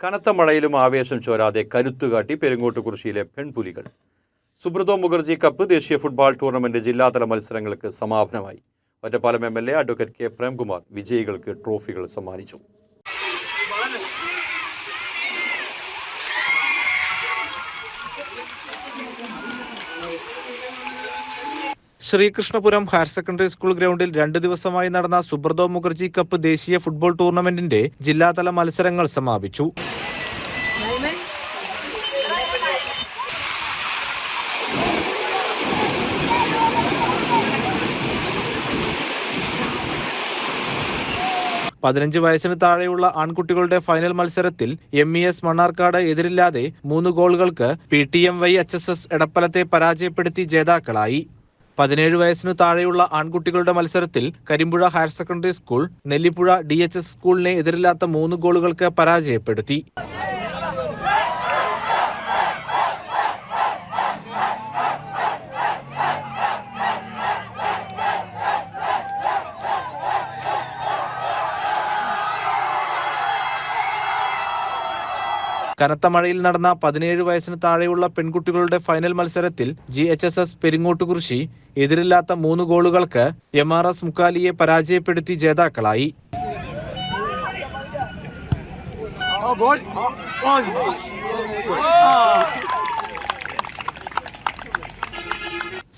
കനത്ത മഴയിലും ആവേശം ചോരാതെ കരുത്തുകാട്ടി പെരിങ്ങോട്ടുകുറിശ്ശിയിലെ പെൺപുലികൾ. സുബ്രതോ മുഖർജി കപ്പ് ദേശീയ ഫുട്ബോൾ ടൂർണമെന്റ് ജില്ലാതല മത്സരങ്ങൾക്ക് സമാപനമായി. Ottapalam MLA advocate K. Premkumar വിജയികൾക്ക് ട്രോഫികൾ സമ്മാനിച്ചു. ശ്രീകൃഷ്ണപുരം ഹയർ സെക്കൻഡറി സ്കൂൾ ഗ്രൗണ്ടിൽ 2 ദിവസമായി നടന്ന സുബ്രതോ മുഖർജി കപ്പ് ദേശീയ ഫുട്ബോൾ ടൂർണമെന്റിന്റെ ജില്ലാതല മത്സരങ്ങൾ സമാപിച്ചു. പതിനഞ്ച് വയസ്സിന് താഴെയുള്ള ആൺകുട്ടികളുടെ ഫൈനൽ മത്സരത്തിൽ MES മണ്ണാർക്കാട് എതിരില്ലാതെ 3 ഗോളുകൾക്ക് PTMY HSS എടപ്പലത്തെ പരാജയപ്പെടുത്തി ജേതാക്കളായി. 17 വയസ്സിനു താഴെയുള്ള ആൺകുട്ടികളുടെ മത്സരത്തിൽ Karimpuzha higher secondary school Nellipuzha DHS സ്കൂളിനെ എതിരില്ലാത്ത 3 ഗോളുകൾക്ക് പരാജയപ്പെടുത്തി. കനത്ത മഴയിൽ നടന്ന 17 വയസ്സിന് താഴെയുള്ള പെൺകുട്ടികളുടെ ഫൈനൽ മത്സരത്തിൽ GHSS പെരിങ്ങോട്ടുകുറിശ്ശി എതിരില്ലാത്ത 3 ഗോളുകൾക്ക് MRS മുക്കാലിയെ പരാജയപ്പെടുത്തി ജേതാക്കളായി.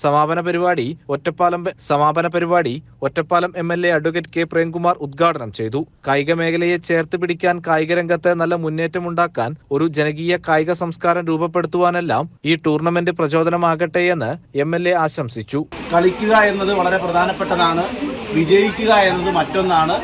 സമാപന പരിപാടി Ottapalam MLA advocate K. Premkumar ഉദ്ഘാടനം ചെയ്തു. കായിക മേഖലയെ ചേർത്ത് പിടിക്കാൻ, കായിക രംഗത്ത് നല്ല മുന്നേറ്റമുണ്ടാക്കാൻ, ഒരു ജനകീയ കായിക സംസ്കാരം രൂപപ്പെടുത്തുവാനെല്ലാം ഈ ടൂർണമെന്റ് പ്രചോദനമാകട്ടെയെന്ന് MLA ആശംസിച്ചു. കളിക്കുക എന്നത് വളരെ പ്രധാനപ്പെട്ടതാണ്, വിജയിക്കുക എന്നത് മറ്റൊന്നാണ്.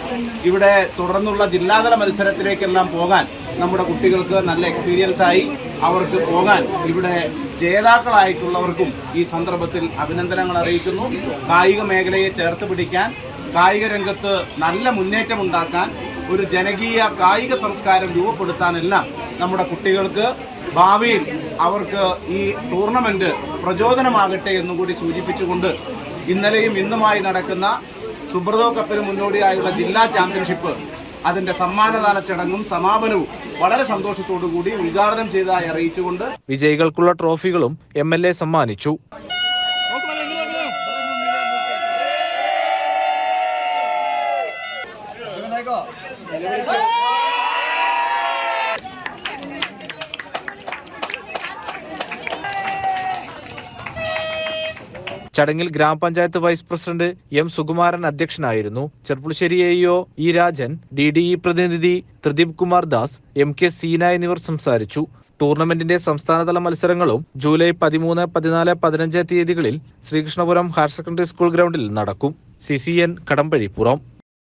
ഇവിടെ തുടർന്നുള്ള ജില്ലാതല മത്സരത്തിലേക്കെല്ലാം പോകാൻ നമ്മുടെ കുട്ടികൾക്ക് നല്ല എക്സ്പീരിയൻസ് ആയി അവർക്ക് പോകാൻ ഇവിടെ ജേതാക്കളായിട്ടുള്ളവർക്കും ഈ സന്ദർഭത്തിൽ അഭിനന്ദനങ്ങൾ അറിയിക്കുന്നു. കായിക മേഖലയെ ചേർത്ത് പിടിക്കാൻ, കായിക രംഗത്ത് നല്ല മുന്നേറ്റമുണ്ടാക്കാൻ, ഒരു ജനകീയ കായിക സംസ്കാരം രൂപപ്പെടുത്താനെല്ലാം നമ്മുടെ കുട്ടികൾക്ക് ഭാവിയിൽ അവർക്ക് ഈ ടൂർണമെന്റ് പ്രചോദനമാകട്ടെ എന്നുകൂടി സൂചിപ്പിച്ചുകൊണ്ട് ഇന്നലെയും ഇന്നുമായി നടക്കുന്ന സുബ്രതോ കപ്പിന് മുന്നോടിയായുള്ള ജില്ലാ ചാമ്പ്യൻഷിപ്പ് അതിന്റെ സമ്മാനദാന ചടങ്ങും സമാപനവും വളരെ സന്തോഷത്തോടുകൂടി ഉദ്ഘാടനം ചെയ്തതായി അറിയിച്ചുകൊണ്ട് വിജയികൾക്കുള്ള ട്രോഫികളും MLA സമ്മാനിച്ചു. ചടങ്ങിൽ ഗ്രാമപഞ്ചായത്ത് വൈസ് പ്രസിഡന്റ് M. സുകുമാരൻ അധ്യക്ഷനായിരുന്നു. Cherpulassery AEO E. Rajan, DDE പ്രതിനിധി ത്രിദീപ് കുമാർ ദാസ്, MK സീന എന്നിവർ സംസാരിച്ചു. ടൂർണമെന്റിന്റെ സംസ്ഥാനതല മത്സരങ്ങളും ജൂലൈ 13, 14, 15 തീയതികളിൽ ശ്രീകൃഷ്ണപുരം ഹയർ സെക്കൻഡറി സ്കൂൾ ഗ്രൗണ്ടിൽ നടക്കും. CCN കടമ്പഴിപ്പുറം.